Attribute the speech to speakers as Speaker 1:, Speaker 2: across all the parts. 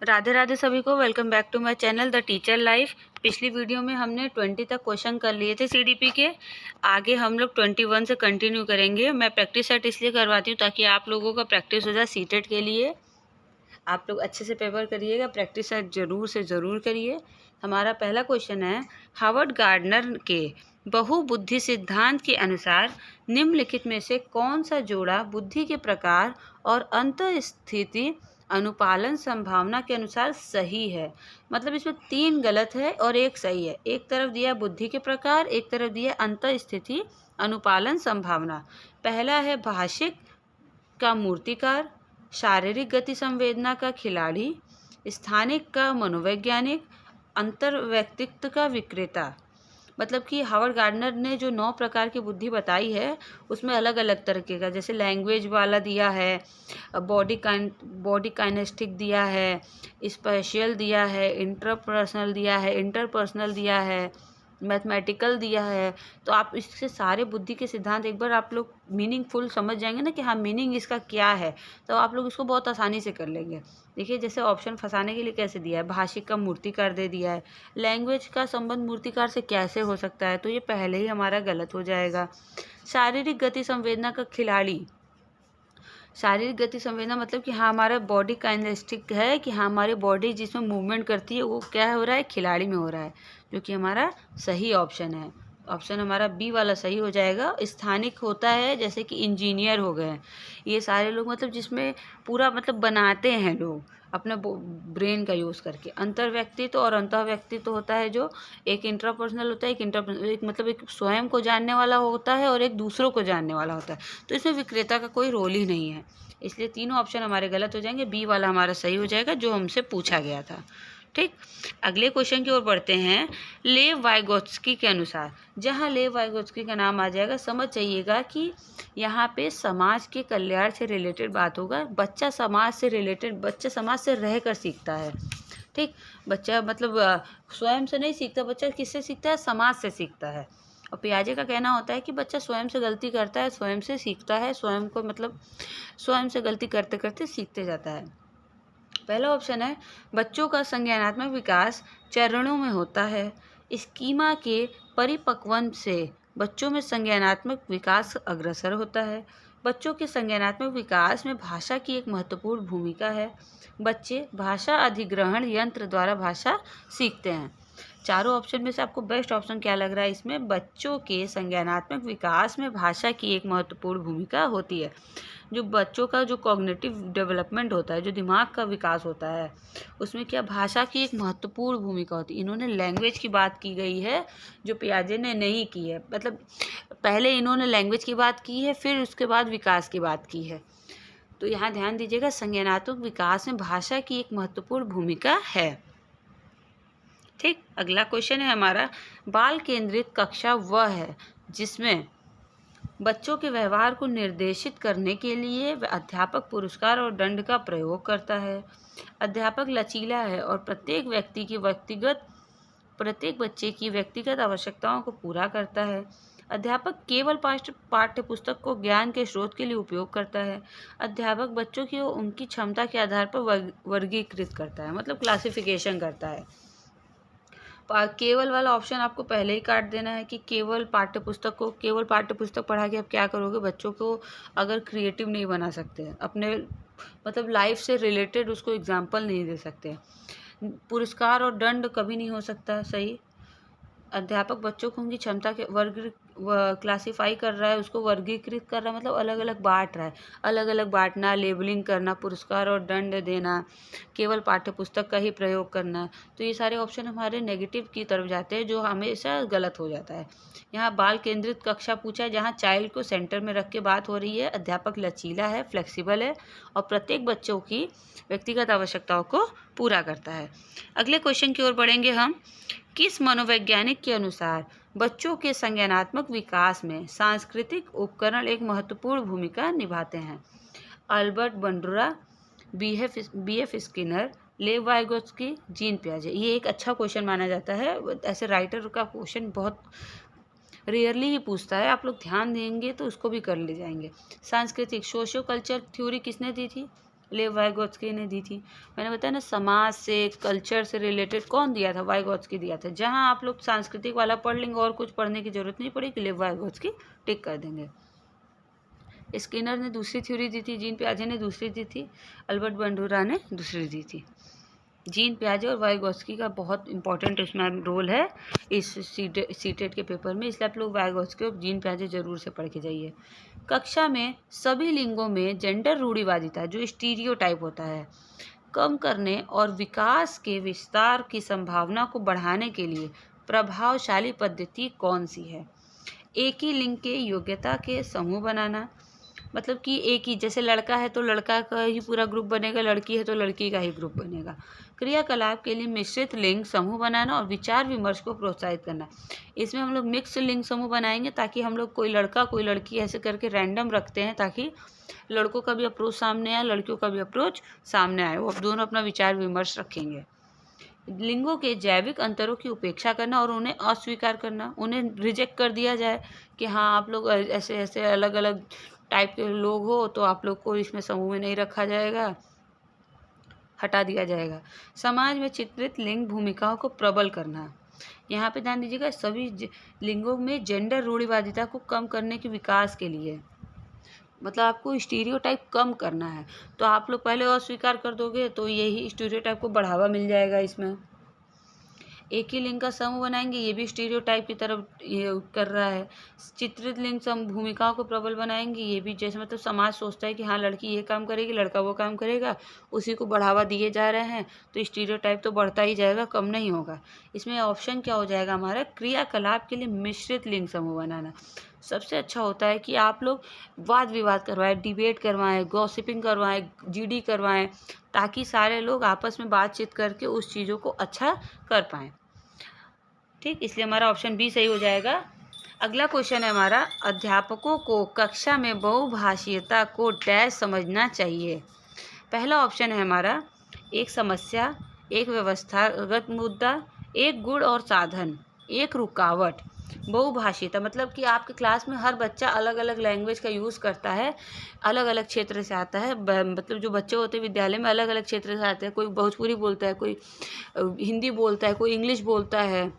Speaker 1: राधे राधे सभी को। Welcome back to my channel the teacher life. पिछली वीडियो में हमने 20 तक क्वेश्चन कर लिए थे सीडीपी के। आगे हम लोग 21 से कंटिन्यू करेंगे। मैं प्रैक्टिस सेट इसलिए करवाती हूँ ताकि आप लोगों का प्रैक्टिस हो जाए सीटेट के लिए। आप लोग अच्छे से पेपर करिएगा, प्रैक्टिस सेट जरूर से ज़रूर करिए। हमारा पहला क्वेश्चन है, हार्वर्ड गार्डनर के बहुबुद्धि सिद्धांत के अनुसार निम्नलिखित में से कौन सा जोड़ा बुद्धि के प्रकार और अंतःस्थिति अनुपालन संभावना के अनुसार सही है। मतलब इसमें 3 गलत है और 1 सही है। एक तरफ दिया बुद्धि के प्रकार, एक तरफ दिया अंतःस्थिति अनुपालन संभावना। पहला है भाषिक का मूर्तिकार, शारीरिक गति संवेदना का खिलाड़ी, स्थानिक का मनोवैज्ञानिक, अंतर्व्यक्तित्व का विक्रेता। मतलब कि हार्वर्ड गार्डनर ने जो 9 प्रकार की बुद्धि बताई है उसमें अलग अलग तरीके का, जैसे लैंग्वेज वाला दिया है, बॉडी काइनेस्टिक दिया है, स्पेशियल दिया है, इंटरपर्सनल दिया है, मैथमेटिकल दिया है। तो आप इससे सारे बुद्धि के सिद्धांत एक बार आप लोग मीनिंगफुल समझ जाएंगे ना कि हाँ मीनिंग इसका क्या है, तो आप लोग इसको बहुत आसानी से कर लेंगे। देखिए जैसे ऑप्शन फंसाने के लिए कैसे दिया है, भाषिक का मूर्तिकार दे दिया है। लैंग्वेज का संबंध मूर्तिकार से कैसे हो सकता है, तो ये पहले ही हमारा गलत हो जाएगा। शारीरिक गति संवेदना का खिलाड़ी, शारीरिक गति संवेदना मतलब कि हाँ हमारा बॉडी काइनेस्टिक है कि हाँ हमारी बॉडी जिसमें मूवमेंट करती है वो क्या हो रहा है, खिलाड़ी में हो रहा है, जो कि हमारा सही ऑप्शन है। ऑप्शन हमारा बी वाला सही हो जाएगा। स्थानिक होता है जैसे कि इंजीनियर हो गए, ये सारे लोग मतलब जिसमें पूरा मतलब बनाते हैं लोग अपने ब्रेन का यूज़ करके। अंतर्व्यक्तित्व और अंतःव्यक्तित्व होता है जो एक इंट्रापर्सनल होता है, एक मतलब एक स्वयं को जानने वाला होता है और एक दूसरों को जानने वाला होता है। तो इसमें विक्रेता का कोई रोल ही नहीं है, इसलिए तीनों ऑप्शन हमारे गलत हो जाएंगे। बी वाला हमारा सही हो जाएगा जो हमसे पूछा गया था। ठीक, अगले क्वेश्चन की ओर बढ़ते हैं। लेव वाइगोत्स्की के अनुसार, जहाँ लेव वाइगोत्स्की का नाम आ जाएगा समझ जाइएगा कि यहाँ पे समाज के कल्याण से रिलेटेड बात होगा। बच्चा समाज से रह कर सीखता है। ठीक, बच्चा मतलब स्वयं से नहीं सीखता, बच्चा किससे सीखता है, समाज से सीखता है। और पियाजे का कहना होता है कि बच्चा स्वयं से गलती करता है, स्वयं से सीखता है, स्वयं को मतलब स्वयं से गलती करते करते सीखते जाता है। पहला ऑप्शन है, बच्चों का संज्ञानात्मक विकास चरणों में होता है। स्कीमा के परिपक्वन से बच्चों में संज्ञानात्मक विकास अग्रसर होता है। बच्चों के संज्ञानात्मक विकास में भाषा की एक महत्वपूर्ण भूमिका है। बच्चे भाषा अधिग्रहण यंत्र द्वारा भाषा सीखते हैं। चारों ऑप्शन में से आपको बेस्ट ऑप्शन क्या लग रहा है इसमें? बच्चों के संज्ञानात्मक विकास में भाषा की एक महत्वपूर्ण भूमिका होती है। जो बच्चों का जो कॉग्निटिव डेवलपमेंट होता है, जो दिमाग का विकास होता है, उसमें क्या भाषा की एक महत्वपूर्ण भूमिका होती है। इन्होंने लैंग्वेज की बात की गई है जो पियाजे ने नहीं की है। मतलब पहले इन्होंने लैंग्वेज की बात की है, फिर उसके बाद विकास की बात की है। तो यहाँ ध्यान दीजिएगा, संज्ञानात्मक विकास में भाषा की एक महत्वपूर्ण भूमिका है। ठीक, अगला क्वेश्चन है हमारा, बाल केंद्रित कक्षा वह है जिसमें बच्चों के व्यवहार को निर्देशित करने के लिए अध्यापक पुरस्कार और दंड का प्रयोग करता है। अध्यापक लचीला है और प्रत्येक बच्चे की व्यक्तिगत आवश्यकताओं को पूरा करता है। अध्यापक केवल पाठ्य पुस्तक को ज्ञान के स्रोत के लिए उपयोग करता है। अध्यापक बच्चों की उनकी क्षमता के आधार पर वर्गीकृत करता है, मतलब क्लासिफिकेशन करता है। केवल वाला ऑप्शन आपको पहले ही काट देना है कि केवल पाठ्य पुस्तक पढ़ा के आप क्या करोगे, बच्चों को अगर क्रिएटिव नहीं बना सकते, अपने मतलब लाइफ से रिलेटेड उसको एग्जाम्पल नहीं दे सकते। पुरस्कार और दंड कभी नहीं हो सकता सही। अध्यापक बच्चों को उनकी क्षमता के क्लासीफाई कर रहा है, उसको वर्गीकृत कर रहा है, मतलब अलग अलग बांट रहा है। अलग अलग बांटना, लेबलिंग करना, पुरस्कार और दंड देना, केवल पाठ्य पुस्तक का ही प्रयोग करना, तो ये सारे ऑप्शन हमारे नेगेटिव की तरफ जाते हैं, जो हमेशा गलत हो जाता है। यहाँ बाल केंद्रित कक्षा पूछा है, जहाँ चाइल्ड को सेंटर में रख के बात हो रही है। अध्यापक लचीला है, फ्लेक्सिबल है और प्रत्येक बच्चों की व्यक्तिगत आवश्यकताओं को पूरा करता है। अगले क्वेश्चन की ओर बढ़ेंगे हम। किस मनोवैज्ञानिक के अनुसार बच्चों के संज्ञानात्मक विकास में सांस्कृतिक उपकरण एक महत्वपूर्ण भूमिका निभाते हैं? Albert Bandura, B F Skinner, Lev Vygotsky, Jean पियाजे। ये एक अच्छा क्वेश्चन माना जाता है। ऐसे राइटर का क्वेश्चन बहुत रेयरली ही पूछता है, आप लोग ध्यान देंगे तो उसको भी कर ले जाएंगे। सांस्कृतिक सोशियो कल्चर थ्योरी किसने दी थी? लेव वाइगोत्स्की ने दी थी। मैंने बताया ना, समाज से, कल्चर से रिलेटेड कौन दिया था? वाइगोत्स्की दिया था। जहाँ आप लोग सांस्कृतिक वाला पढ़ लेंगे और कुछ पढ़ने की जरूरत नहीं पड़ेगी, लेव वाइगोत्स्की टिक कर देंगे। स्किनर ने दूसरी थ्योरी दी थी, जीन पियाजे ने दूसरी दी थी, अल्बर्ट बंडूरा ने दूसरी दी थी। जीन पियाजे और वाइगोत्स्की का बहुत इंपॉर्टेंट इसमें रोल है इस सीटेट के पेपर में, इसलिए आप लोग वाइगोत्स्की और जीन पियाजे जरूर से पढ़ के जाइए। कक्षा में सभी लिंगों में जेंडर रूढ़िवादिता, जो स्टीरियोटाइप होता है, कम करने और विकास के विस्तार की संभावना को बढ़ाने के लिए प्रभावशाली पद्धति कौन सी है? एक ही लिंग के योग्यता के समूह बनाना, मतलब कि एक ही, जैसे लड़का है तो लड़का का ही पूरा ग्रुप बनेगा, लड़की है तो लड़की का ही ग्रुप बनेगा। क्रियाकलाप के लिए मिश्रित लिंग समूह बनाना और विचार विमर्श को प्रोत्साहित करना। इसमें हम लोग मिक्स लिंग समूह बनाएंगे, ताकि हम लोग कोई लड़का कोई लड़की ऐसे करके रैंडम रखते हैं, ताकि लड़कों का भी अप्रोच सामने आए, लड़कियों का भी अप्रोच सामने आए, वो अब दोनों अपना विचार विमर्श रखेंगे। लिंगों के जैविक अंतरों की उपेक्षा करना और उन्हें अस्वीकार करना, उन्हें रिजेक्ट कर दिया जाए कि हाँ आप लोग ऐसे ऐसे अलग अलग टाइप के लोग हो, तो आप लोग को इसमें समूह में नहीं रखा जाएगा, हटा दिया जाएगा। समाज में चित्रित लिंग भूमिकाओं को प्रबल करना, यहाँ पे ध्यान दीजिएगा, सभी लिंगों में जेंडर रूढ़िवादिता को कम करने के विकास के लिए, मतलब आपको स्टीरियोटाइप कम करना है, तो आप लोग पहले अस्वीकार कर दोगे तो यही स्टीरियोटाइप को बढ़ावा मिल जाएगा। इसमें एक ही लिंग का समूह बनाएंगे, ये भी स्टीरियोटाइप की तरफ ये कर रहा है। चित्रित लिंग भूमिकाओं को प्रबल बनाएंगे, ये भी जैसे मतलब समाज सोचता है कि हाँ लड़की ये काम करेगी, लड़का वो काम करेगा, उसी को बढ़ावा दिए जा रहे हैं, तो स्टीरियोटाइप तो बढ़ता ही जाएगा, कम नहीं होगा। इसमें ऑप्शन क्या हो जाएगा हमारा? क्रियाकलाप के लिए मिश्रित लिंग समूह बनाना। सबसे अच्छा होता है कि आप लोग वाद विवाद करवाएं, डिबेट करवाएं, गॉसिपिंग करवाएं, जीडी करवाएं, ताकि सारे लोग आपस में बातचीत करके उस चीज़ों को अच्छा कर पाएँ। ठीक, इसलिए हमारा ऑप्शन बी सही हो जाएगा। अगला क्वेश्चन है हमारा, अध्यापकों को कक्षा में बहुभाषीयता को डैश समझना चाहिए। पहला ऑप्शन है हमारा, एक समस्या, एक व्यवस्थागत मुद्दा, एक गुण और साधन, एक रुकावट। बहुभाषीयता मतलब कि आपके क्लास में हर बच्चा अलग अलग लैंग्वेज का यूज़ करता है, अलग अलग क्षेत्र से आता है, मतलब जो बच्चे होते हैं विद्यालय में अलग अलग क्षेत्र से आते हैं, कोई भोजपुरी बोलता है, कोई हिंदी बोलता है, कोई इंग्लिश बोलता है,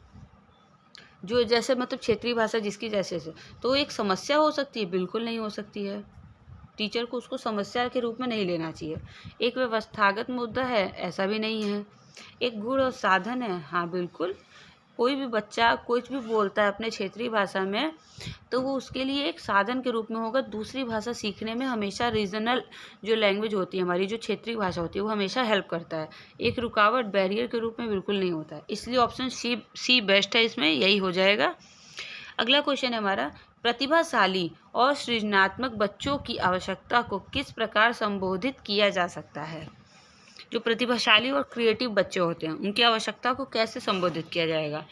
Speaker 1: जो जैसे मतलब क्षेत्रीय भाषा जिसकी जैसे से, तो एक समस्या हो सकती है? बिल्कुल नहीं हो सकती है। टीचर को उसको समस्या के रूप में नहीं लेना चाहिए। एक व्यवस्थागत मुद्दा है? ऐसा भी नहीं है। एक गुण और साधन है? हाँ बिल्कुल, कोई भी बच्चा कुछ भी बोलता है अपने क्षेत्रीय भाषा में, तो वो उसके लिए एक साधन के रूप में होगा। दूसरी भाषा सीखने में हमेशा रीजनल जो लैंग्वेज होती है हमारी, जो क्षेत्रीय भाषा होती है, वो हमेशा हेल्प करता है। एक रुकावट, बैरियर के रूप में बिल्कुल नहीं होता है। इसलिए ऑप्शन सी बेस्ट है, इसमें यही हो जाएगा। अगला क्वेश्चन है हमारा, प्रतिभाशाली और सृजनात्मक बच्चों की आवश्यकता को किस प्रकार संबोधित किया जा सकता है? जो प्रतिभाशाली और क्रिएटिव बच्चे होते हैं उनकी आवश्यकता को कैसे संबोधित किया जाएगा?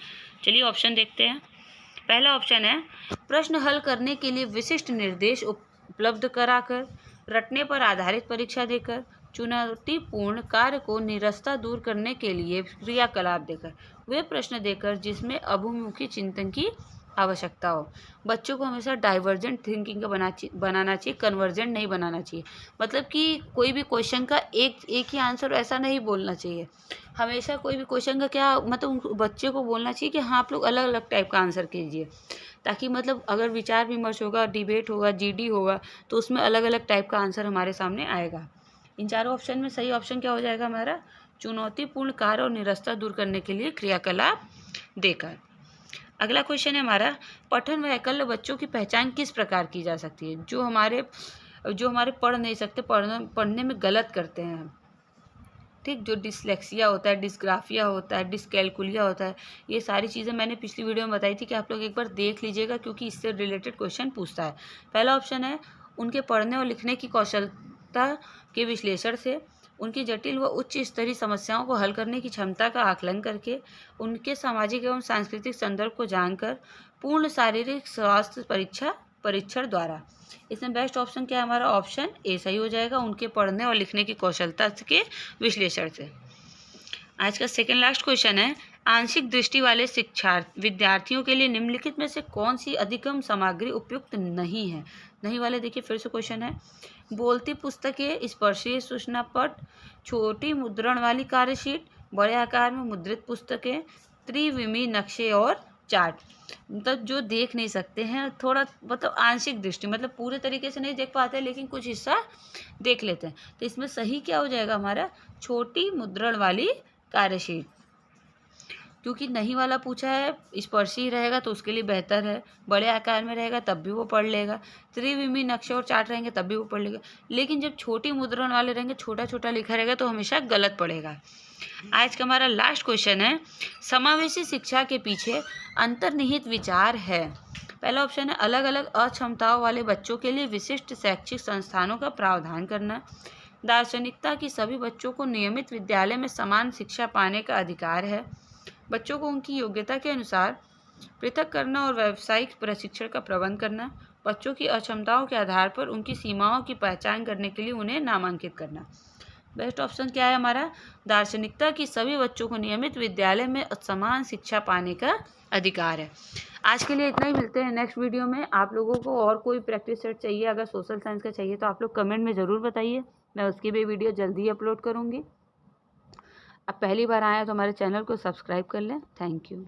Speaker 1: चलिए ऑप्शन देखते हैं। पहला ऑप्शन है, प्रश्न हल करने के लिए विशिष्ट निर्देश उपलब्ध कराकर, रटने पर आधारित परीक्षा देकर, चुनौतीपूर्ण कार्य को निरस्ता दूर करने के लिए क्रियाकलाप देकर, वे प्रश्न देकर जिसमें अभुमुखी चिंतन की आवश्यकता हो। बच्चों को हमेशा डाइवर्जेंट थिंकिंग का बनाना चाहिए, कन्वर्जेंट नहीं बनाना चाहिए। मतलब कि कोई भी क्वेश्चन का एक ही आंसर ऐसा नहीं बोलना चाहिए। हमेशा कोई भी क्वेश्चन का क्या मतलब बच्चे को बोलना चाहिए कि हाँ आप लोग अलग अलग टाइप का आंसर कीजिए, ताकि मतलब अगर विचार विमर्श होगा, डिबेट होगा, जीडी होगा, तो उसमें अलग अलग टाइप का आंसर हमारे सामने आएगा। इन चारों ऑप्शन में सही ऑप्शन क्या हो जाएगा हमारा? चुनौतीपूर्ण कार्य और निरस्ता दूर करने के लिए क्रियाकलाप देकर। अगला क्वेश्चन है हमारा, पठन वैकल्य बच्चों की पहचान किस प्रकार की जा सकती है? जो हमारे पढ़ नहीं सकते, पढ़ने में गलत करते हैं, ठीक, जो डिसलेक्सिया होता है, डिस्ग्राफिया होता है, डिसकैलकुलिया होता है, ये सारी चीज़ें मैंने पिछली वीडियो में बताई थी कि आप लोग एक बार देख लीजिएगा, क्योंकि इससे रिलेटेड क्वेश्चन पूछता है। पहला ऑप्शन है, उनके पढ़ने और लिखने की कौशलता के विश्लेषण से, उनकी जटिल व उच्च स्तरीय समस्याओं को हल करने की क्षमता का आकलन करके, उनके सामाजिक एवं सांस्कृतिक संदर्भ को जानकर, पूर्ण शारीरिक स्वास्थ्य परीक्षण द्वारा। इसमें बेस्ट ऑप्शन क्या है हमारा? ऑप्शन ए सही हो जाएगा, उनके पढ़ने और लिखने की कौशलता के विश्लेषण से। आज का सेकंड लास्ट क्वेश्चन है, आंशिक दृष्टि वाले विद्यार्थियों के लिए निम्नलिखित में से कौन सी अधिगम सामग्री उपयुक्त नहीं है? नहीं वाले देखिए फिर से क्वेश्चन है। बोलती पुस्तकें, स्पर्शीय सूचना पट, छोटी मुद्रण वाली कार्यशीट, बड़े आकार में मुद्रित पुस्तकें, त्रिविमी नक्शे और चार्ट। मतलब जो देख नहीं सकते हैं, थोड़ा मतलब आंशिक दृष्टि, मतलब पूरे तरीके से नहीं देख पाते लेकिन कुछ हिस्सा देख लेते हैं। तो इसमें सही क्या हो जाएगा हमारा? छोटी मुद्रण वाली कार्यशीट, क्योंकि नहीं वाला पूछा है, स्पर्शी रहेगा तो उसके लिए बेहतर है, बड़े आकार में रहेगा तब भी वो पढ़ लेगा, त्रिविमी नक्शे और चार्ट रहेंगे तब भी वो पढ़ लेगा। लेकिन जब छोटी मुद्रण वाले रहेंगे, छोटा छोटा लिखा रहेगा तो हमेशा गलत पड़ेगा। आज का हमारा लास्ट क्वेश्चन है, समावेशी शिक्षा के पीछे अंतर्निहित विचार है। पहला ऑप्शन है, अलग अलग अक्षमताओं वाले बच्चों के लिए विशिष्ट शैक्षिक संस्थानों का प्रावधान करना। दार्शनिकता की सभी बच्चों को नियमित विद्यालय में समान शिक्षा पाने का अधिकार है। बच्चों को उनकी योग्यता के अनुसार पृथक करना और व्यावसायिक प्रशिक्षण का प्रबंध करना। बच्चों की अक्षमताओं के आधार पर उनकी सीमाओं की पहचान करने के लिए उन्हें नामांकित करना। बेस्ट ऑप्शन क्या है हमारा? दार्शनिकता की सभी बच्चों को नियमित विद्यालय में समान शिक्षा पाने का अधिकार है। आज के लिए इतना ही, मिलते हैं नेक्स्ट वीडियो में। आप लोगों को और कोई प्रैक्टिस सेट चाहिए, अगर सोशल साइंस का चाहिए तो आप लोग कमेंट में ज़रूर बताइए, मैं उसकी भी वीडियो जल्दी ही अपलोड करूँगी। अब पहली बार आए हैं तो हमारे चैनल को सब्सक्राइब कर लें। Thank you.